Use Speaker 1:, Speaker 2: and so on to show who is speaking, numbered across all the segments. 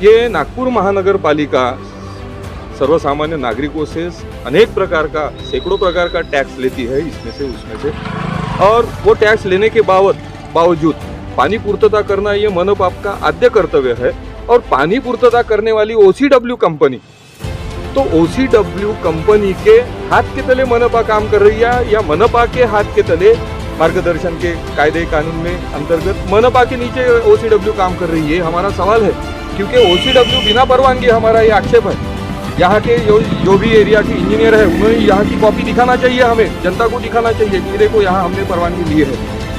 Speaker 1: ये नागपुर महानगर पालिका सर्वसामान्य नागरिकों से अनेक प्रकार का सैकड़ों प्रकार का टैक्स लेती है, इसमें से उसमें से, और वो टैक्स लेने के बावजूद पानी पूर्तता करना ये मनपा का आद्य कर्तव्य है। और पानी पूर्तता करने वाली OCW कंपनी, तो OCW कंपनी के हाथ के तले मनपा काम कर रही है या मनपा के हाथ के तले मार्गदर्शन के कायदे कानून में अंतर्गत मनपा के नीचे OCW काम कर रही है, हमारा सवाल है। क्योंकि OCW बिना परवानगी, हमारा ये आक्षेप है, यहाँ के जो भी एरिया के इंजीनियर है उन्हें यहाँ की कॉपी दिखाना चाहिए, हमें जनता को दिखाना चाहिए कि देखो यहाँ हमने परवानगी ली है,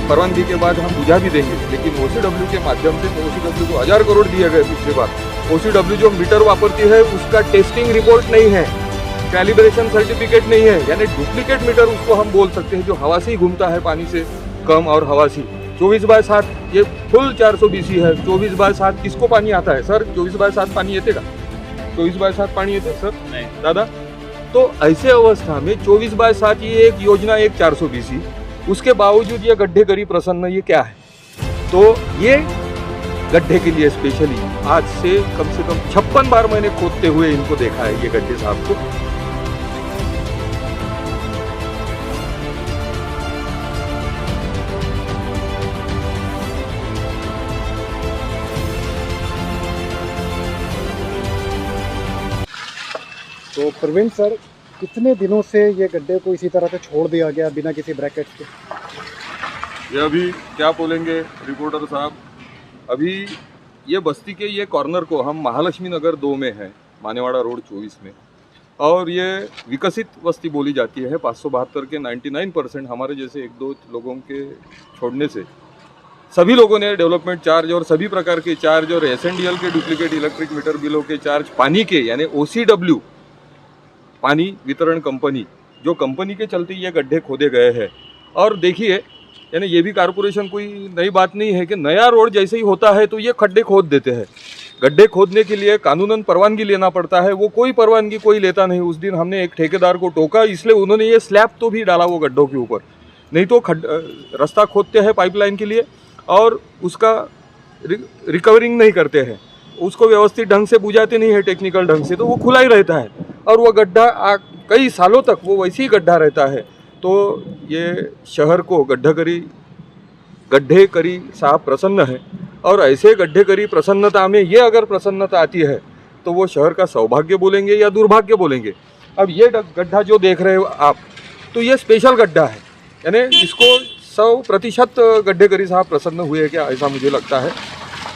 Speaker 1: परवानगी के बाद हम बुझा भी देंगे। लेकिन OCW के माध्यम से OCW को 1000 करोड़ दिए गए पिछली बार। OCW जो मीटर वापरती है उसका टेस्टिंग रिपोर्ट नहीं है, कैलिब्रेशन सर्टिफिकेट नहीं है, यानी डुप्लीकेट मीटर उसको हम बोल सकते हैं, जो हवा से ही घूमता है, पानी से कम और हवा से। 24/7 ये फुल 420 है। 24/7 किसको पानी आता है सर? 24/7 पानी येते का? 24/7 पानी येते सर? नहीं दादा। तो ऐसे अवस्था में 24/7 ये एक योजना, एक 420, उसके बावजूद ये गड्ढे करी प्रसन्न, ये क्या है? तो ये गड्ढे के लिए स्पेशली आज से कम 56 बार मैंने खोदते हुए इनको देखा है, ये गड्ढे साहब को।
Speaker 2: तो प्रवीण सर, कितने दिनों से ये गड्ढे को इसी तरह से छोड़ दिया गया बिना किसी ब्रैकेट्स के?
Speaker 1: ये अभी क्या बोलेंगे रिपोर्टर साहब, अभी ये बस्ती के ये कॉर्नर को हम महालक्ष्मी नगर 2 में है, मानेवाड़ा रोड 24 में, और ये विकसित बस्ती बोली जाती है। 572 के 99% हमारे जैसे 1-2 लोगों के छोड़ने से सभी लोगों ने डेवलपमेंट चार्ज और सभी प्रकार के चार्ज और SNDL के डुप्लीकेट इलेक्ट्रिक मीटर बिलों के चार्ज, पानी के यानी OCW पानी वितरण कंपनी, जो कंपनी के चलते ये गड्ढे खोदे गए हैं। और देखिए, यानी ये भी कारपोरेशन कोई नई बात नहीं है कि नया रोड जैसे ही होता है तो ये खड्डे खोद देते हैं। गड्ढे खोदने के लिए कानूनन परवानगी लेना पड़ता है, वो कोई परवानगी कोई लेता नहीं। उस दिन हमने एक ठेकेदार को टोका, इसलिए उन्होंने ये स्लैब तो भी डाला वो गड्ढों के ऊपर, नहीं तो रास्ता खोदते हैं पाइपलाइन के लिए और उसका रिकवरिंग नहीं करते हैं, उसको व्यवस्थित ढंग से बुझाते नहीं है टेक्निकल ढंग से, तो वो खुला ही रहता है और वो गड्ढा कई सालों तक वो वैसे ही गड्ढा रहता है। तो ये शहर को गड्ढे करी साहब प्रसन्न है, और ऐसे गड्ढे करी प्रसन्नता में ये अगर प्रसन्नता आती है तो वो शहर का सौभाग्य बोलेंगे या दुर्भाग्य बोलेंगे। अब ये गड्ढा जो देख रहे हो आप, तो ये स्पेशल गड्ढा है, यानी इसको 100% गड्ढे करी साहब प्रसन्न हुए क्या, ऐसा मुझे लगता है।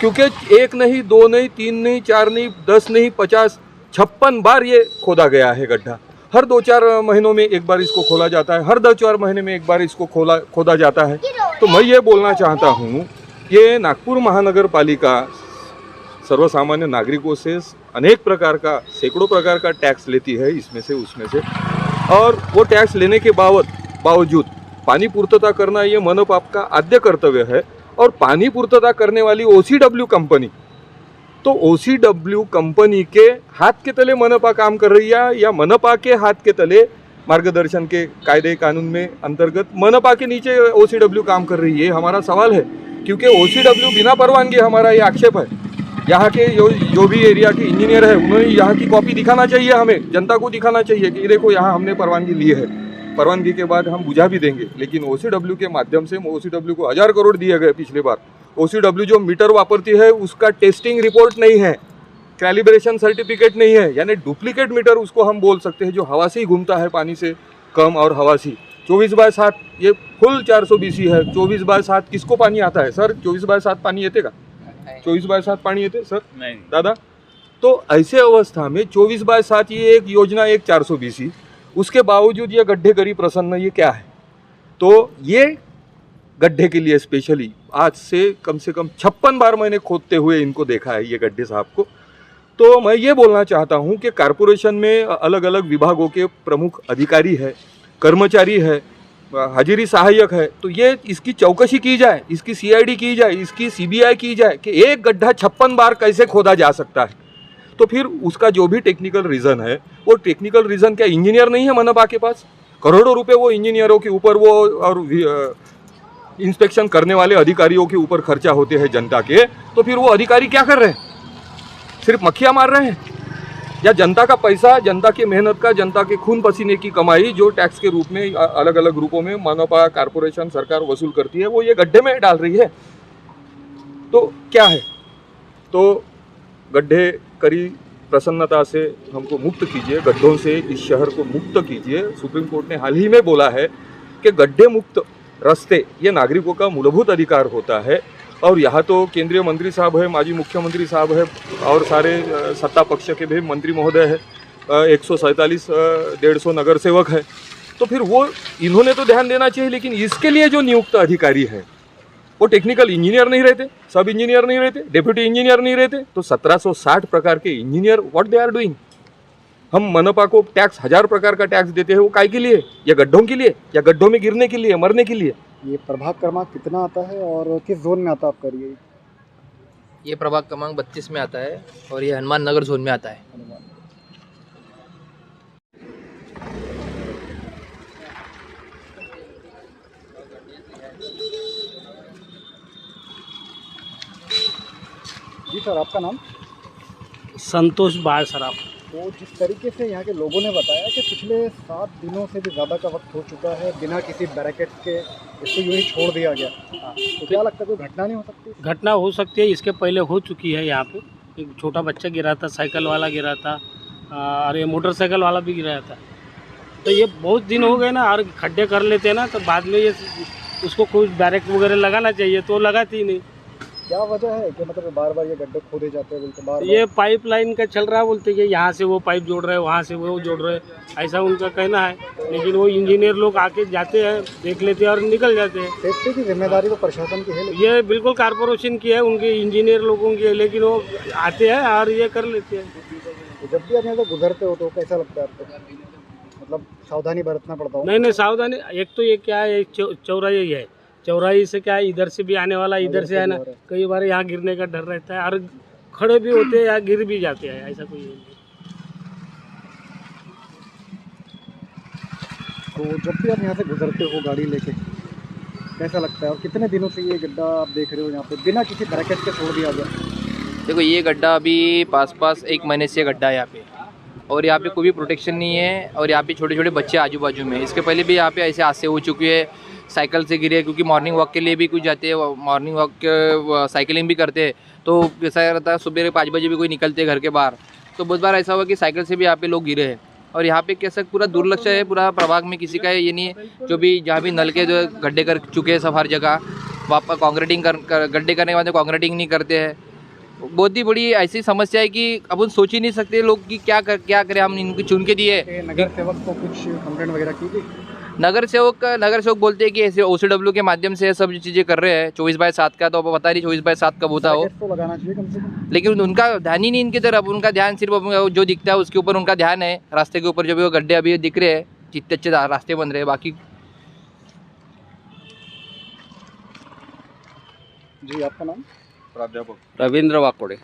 Speaker 1: क्योंकि 1 नहीं, 2 नहीं, 3 नहीं, 4 नहीं, 10 नहीं, 50, 56 बार ये खोदा गया है गड्ढा। हर 2-4 महीनों में एक बार इसको खोला जाता है, हर 2-4 महीने में एक बार इसको खोदा जाता है। तो मैं ये बोलना चाहता हूँ, ये नागपुर महानगर पालिका सर्वसामान्य नागरिकों से अनेक प्रकार का सैकड़ों प्रकार का टैक्स लेती है, इसमें से उसमें से, और वो टैक्स लेने के बावजूद पानी पूर्तता करना ये मनपा का आद्य कर्तव्य है। और पानी पूर्तता करने वाली OCW कंपनी, तो OCW कंपनी के हाथ के तले मनपा काम कर रही है या मनपा के हाथ के तले मार्गदर्शन के कायदे कानून में अंतर्गत मनपा के नीचे OCW काम कर रही है, हमारा सवाल है। क्योंकि OCW बिना परवानगी, हमारा ये आक्षेप है, यहाँ के जो भी एरिया के इंजीनियर है उन्हें यहाँ की कॉपी दिखाना चाहिए, हमें जनता को दिखाना चाहिए कि देखो यहाँ हमने परवानगी ली है, परवानगी के बाद हम बुझा भी देंगे। लेकिन OCW के माध्यम से OCW को 1000 करोड़ दिए गए पिछली बार। OCW जो मीटर वापरती है उसका टेस्टिंग रिपोर्ट नहीं है, कैलिब्रेशन सर्टिफिकेट नहीं है, यानी डुप्लीकेट मीटर उसको हम बोल सकते हैं, जो हवा से ही घूमता है, पानी से कम और हवा से। 24/7 ये फुल 420 है। 24/7 किसको पानी आता है सर? 24/7 पानी येते का? 24/7 पानी येते सर? नहीं दादा। तो ऐसे अवस्था में 24/7 ये एक योजना, एक 420, उसके बावजूद ये गड्ढे करी प्रसन्न, ये क्या है? तो ये गड्ढे के लिए स्पेशली आज से कम 56 बार मैंने खोदते हुए इनको देखा है, ये गड्ढे साहब को। तो मैं ये बोलना चाहता हूँ कि कारपोरेशन में अलग अलग विभागों के प्रमुख अधिकारी है, कर्मचारी है, हाजिरी सहायक है, तो ये इसकी चौकसी की जाए, इसकी CID की जाए, इसकी CBI की जाए कि एक गड्ढा 56 बार कैसे खोदा जा सकता है। तो फिर उसका जो भी टेक्निकल रीज़न है, वो टेक्निकल रीज़न क्या इंजीनियर नहीं है मनपा के पास? करोड़ों रुपए वो इंजीनियरों के ऊपर वो और इंस्पेक्शन करने वाले अधिकारियों के ऊपर खर्चा होते हैं जनता के, तो फिर वो अधिकारी क्या कर रहे हैं? सिर्फ मक्खियाँ मार रहे हैं, या जनता का पैसा, जनता की मेहनत का, जनता के खून पसीने की कमाई जो टैक्स के रूप में अलग अलग रूपों में मनपा कारपोरेशन सरकार वसूल करती है, वो ये गड्ढे में डाल रही है। तो क्या है? तो गड्ढे करी प्रसन्नता से हमको मुक्त कीजिए, गड्ढों से इस शहर को मुक्त कीजिए। सुप्रीम कोर्ट ने हाल ही में बोला है कि गड्ढे मुक्त रास्ते ये नागरिकों का मूलभूत अधिकार होता है। और यहाँ तो केंद्रीय मंत्री साहब है, माजी मुख्यमंत्री साहब है, और सारे सत्ता पक्ष के भी मंत्री महोदय है, 147 150 नगर सेवक है। तो फिर वो इन्होंने तो ध्यान देना चाहिए, लेकिन इसके लिए जो नियुक्त अधिकारी है वो टेक्निकल इंजीनियर नहीं रहते, सब इंजीनियर नहीं रहते, डेप्यूटी इंजीनियर नहीं रहते। तो 1760 प्रकार के engineer what they are doing? हम मनपा को टैक्स 1000 प्रकार का टैक्स देते हैं, वो काय के लिए? या गड्ढों के लिए, या गड्ढों में गिरने के लिए, मरने के लिए?
Speaker 2: ये प्रभाग क्रमांक कितना आता है और किस जोन में आता है आपका ये?
Speaker 3: ये प्रभाग क्रमांक 32 में आता है और ये हनुमान नगर जोन में आता है।
Speaker 2: जी सर, आपका नाम?
Speaker 4: संतोष बाढ़ सराफ।
Speaker 2: तो जिस तरीके से यहाँ के लोगों ने बताया कि पिछले 7 दिनों से भी ज़्यादा का वक्त हो चुका है बिना किसी बैरिकेड्स के इसको यूँ ही छोड़ दिया गया, तो क्या लगता है कोई घटना नहीं हो सकती?
Speaker 4: घटना हो सकती है, इसके पहले हो चुकी है। यहाँ पे एक छोटा बच्चा गिरा था, साइकिल वाला गिरा था, और ये मोटरसाइकिल वाला भी गिरा था। तो ये बहुत दिन हो गए ना, और खड्डे कर लेते हैं ना, तो बाद में ये उसको कोई बैरिकेड वगैरह लगाना चाहिए, तो लगाती ही नहीं।
Speaker 2: क्या वजह है कि मतलब बार बार ये गड्ढे खोदे जाते हैं बोलते बार?
Speaker 4: ये पाइपलाइन का चल रहा है, बोलते कि यहाँ से वो पाइप जोड़ रहे हैं, वहाँ से वो जोड़ रहे हैं, ऐसा उनका कहना है। लेकिन वो इंजीनियर लोग आके जाते हैं, देख लेते हैं और निकल जाते हैं।
Speaker 2: सेफ्टी की जिम्मेदारी तो प्रशासन की है,
Speaker 4: ये बिल्कुल कारपोरेशन की है, उनके इंजीनियर लोगों की है, लेकिन वो आते हैं और ये कर लेते हैं।
Speaker 2: तो जब भी आप यहाँ से गुजरते हो तो कैसा लगता है आपको? मतलब सावधानी बरतना पड़ता हो?
Speaker 4: नहीं, सावधानी। एक तो ये क्या है, चौराही है, चौराही से क्या है, इधर से भी आने वाला, इधर से आना, कई बार यहाँ गिरने का डर रहता है, और खड़े भी होते हैं या गिर भी जाते हैं, ऐसा कोई नहीं।
Speaker 2: तो जब भी आप यहाँ से गुजरते हो गाड़ी लेके कैसा लगता है, और कितने दिनों से ये गड्ढा आप देख रहे हो यहाँ पे बिना किसी बैरिकेड के छोड़ दिया गया?
Speaker 3: देखो, ये गड्ढा अभी पास 1 महीने से गड्ढा है यहाँ पे, और यहाँ पे कोई भी प्रोटेक्शन नहीं है, और यहाँ पे छोटे छोटे बच्चे आजू बाजू में। इसके पहले भी यहाँ पे ऐसे हादसे हो चुके हैं, साइकिल से गिरे, क्योंकि मॉर्निंग वॉक के लिए भी कुछ जाते हैं, मॉर्निंग वॉक साइकिलिंग भी करते हैं। तो ऐसा रहता है, सुबह 5 बजे भी कोई निकलते हैं घर के बाहर, तो बहुत बार ऐसा हुआ कि साइकिल से भी यहाँ पे लोग गिरे हैं। और यहाँ पे कैसा पूरा दुर्लक्ष्य है, पूरा प्रभाग में किसी का ये नहीं है। जो भी जहाँ भी नल के जो गड्ढे कर चुके हैं सब हर जगह, वापस कॉन्क्रीटिंग गड्ढे करने के बाद कॉन्क्रीटिंग नहीं करते हैं। बहुत ही बड़ी ऐसी समस्या है कि अब उन सोच ही नहीं सकते लोग कि क्या करें। हम इनको चुन के दिए।
Speaker 2: नगर सेवक को कुछ कंप्लेंट वगैरह की थी?
Speaker 3: नगर सेवक बोलते हैं कि ऐसे OCW के माध्यम से सब चीज़ें कर रहे हैं 24/7 का, तो अब पता नहीं 24/7 कब होता हो।
Speaker 2: तो लगाना चाहिए कम से कम।
Speaker 3: लेकिन उनका ध्यान ही नहीं इनकी तरफ, उनका ध्यान सिर्फ जो दिखता है उसके ऊपर उनका ध्यान है। रास्ते के ऊपर जो भी वो गड्ढे अभी दिख रहे हैं, जितने अच्छे रास्ते बन रहे हैं, बाकी।
Speaker 2: जी, आपका नाम?
Speaker 1: प्राध्यापक
Speaker 5: रविंद्र वाकोड़े।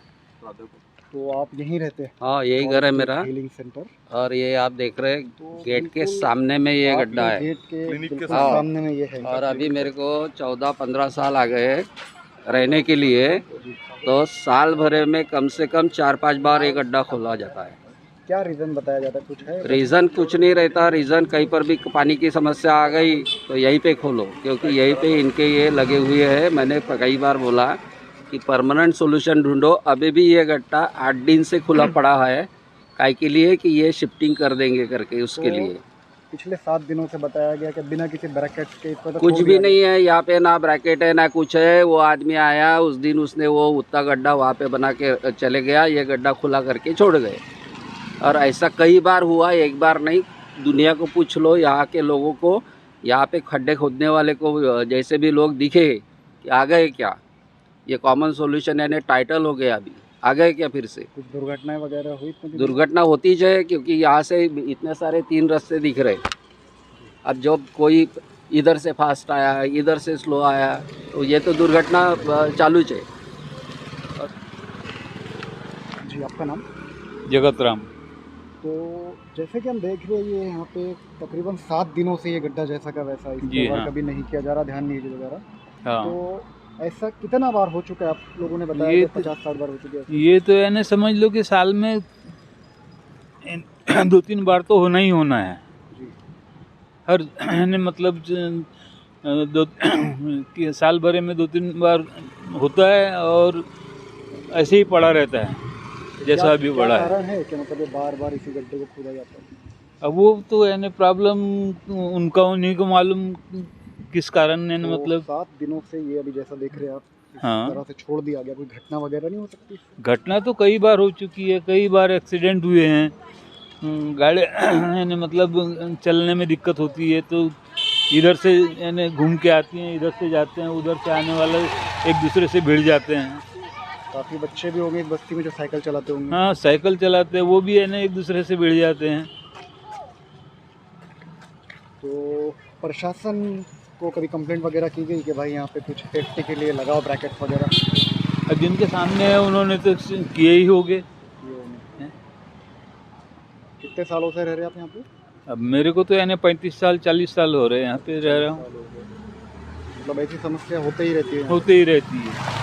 Speaker 1: प्राध्यापक।
Speaker 2: तो आप यहीं रहते हैं?
Speaker 5: हाँ, यही घर है मेरा।
Speaker 2: Healing centre.
Speaker 5: और ये आप देख रहे हैं, गेट के सामने में ये गड्ढा है।
Speaker 2: गेट के
Speaker 1: क्लिनिक के
Speaker 2: बिल्कुल
Speaker 5: हाँ।
Speaker 2: सामने में ये है।
Speaker 5: और अभी मेरे को 14-15 साल आ गए रहने के लिए, तो साल भरे में कम से कम 4-5 बार ये गड्ढा खोला जाता है।
Speaker 2: क्या रीज़न बताया जाता है, कुछ है?
Speaker 5: रीज़न कुछ नहीं रहता। रीज़न कहीं पर भी पानी की समस्या आ गई तो यहीं पे खोलो, क्योंकि यहीं पे इनके ये लगे हुए हैं। मैंने कई बार बोला कि परमानेंट सॉल्यूशन ढूंढो। अभी भी ये गड्ढा 8 दिन से खुला पड़ा है, काहे के लिए कि ये शिफ्टिंग कर देंगे करके, उसके
Speaker 2: तो
Speaker 5: लिए।
Speaker 2: पिछले 7 दिनों से बताया गया कि बिना किसी ब्रैकेट के इसको तो
Speaker 5: कुछ
Speaker 2: छोड़
Speaker 5: भी
Speaker 2: दिया
Speaker 5: नहीं है यहाँ पे, ना ब्रैकेट है ना कुछ है। वो आदमी आया उस दिन, उसने वो उतना गड्ढा वहाँ पे बना के चले गया, ये गड्ढा खुला करके छोड़ गए। और ऐसा कई बार हुआ, एक बार नहीं। दुनिया को पूछ लो, यहाँ के लोगों को, यहाँ पे खड्डे खोदने वाले को, जैसे भी लोग दिखे कि आ गए क्या, ये कॉमन सॉल्यूशन यानी टाइटल हो गया, अभी आ गए क्या फिर से।
Speaker 2: कुछ दुर्घटनाएं वगैरह हुई?
Speaker 5: दुर्घटना होती है, क्योंकि यहाँ से इतने सारे 3 रास्ते दिख रहे। अब जब कोई इधर से फास्ट आया, इधर से स्लो आया, तो ये तो दुर्घटना चालू है।
Speaker 2: जी, आपका नाम?
Speaker 6: जगत राम।
Speaker 2: तो जैसे कि हम देख रहे हैं, ये यहाँ पे तकरीबन 7 दिनों से ये गड्ढा जैसा का वैसा इस
Speaker 6: जी
Speaker 2: पर
Speaker 6: हाँ।
Speaker 2: कभी नहीं किया जा रहा, ध्यान नहीं दिया जा रहा।
Speaker 6: हाँ,
Speaker 2: तो ऐसा कितना बार हो चुका है? आप लोगों ने बताया
Speaker 6: ये
Speaker 2: कि 50-60 बार हो चुके हैं।
Speaker 6: ये तो यानी समझ लो कि साल में 2-3 बार तो होना ही होना है।
Speaker 2: जी।
Speaker 6: हर यानी मतलब दो कि साल भरे में 2-3 बार होता है और ऐसे ही पड़ा रहता है जैसा अभी
Speaker 2: क्या
Speaker 6: पड़ा है।
Speaker 2: कारण है कि मतलब ये बार-बार इसी गड्ढे को खोदा जाता है?
Speaker 6: अब वो तो यानी प्रॉब्लम उनका उन्हीं को मालूम किस कारण है
Speaker 2: तो
Speaker 6: मतलब।
Speaker 2: 7 दिनों से ये अभी जैसा देख रहे हैं आप, इस
Speaker 6: हाँ।
Speaker 2: तरह से छोड़ दिया गया, कोई घटना वगैरह नहीं हो सकती?
Speaker 6: घटना तो कई बार हो चुकी है, कई बार एक्सीडेंट हुए हैं। गाड़ी यानी मतलब चलने में दिक्कत होती है तो इधर से यानी घूम के आती हैं, इधर से जाते हैं, उधर से आने वाले एक दूसरे से भिड़ जाते हैं।
Speaker 2: काफ़ी बच्चे भी होंगे इस बस्ती में जो साइकिल चलाते होंगे।
Speaker 6: हाँ, साइकिल चलाते हैं वो भी है ना एक दूसरे से भिड़ जाते हैं।
Speaker 2: तो प्रशासन को कभी कंप्लेंट वगैरह की गई कि भाई यहाँ पे कुछ सेफ्टी के लिए लगाओ ब्रैकेट वगैरह?
Speaker 6: अब जिनके सामने है उन्होंने तो किए ही होंगे।
Speaker 2: ये होंगे। कितने सालों से रह रहे हैं आप यहाँ पे?
Speaker 6: अब मेरे को तो यानी 35 साल 40 साल हो रहे हैं यहाँ पे रह रहा हूँ।
Speaker 2: मतलब ऐसी समस्या होते ही रहती है?
Speaker 6: होते ही रहती है।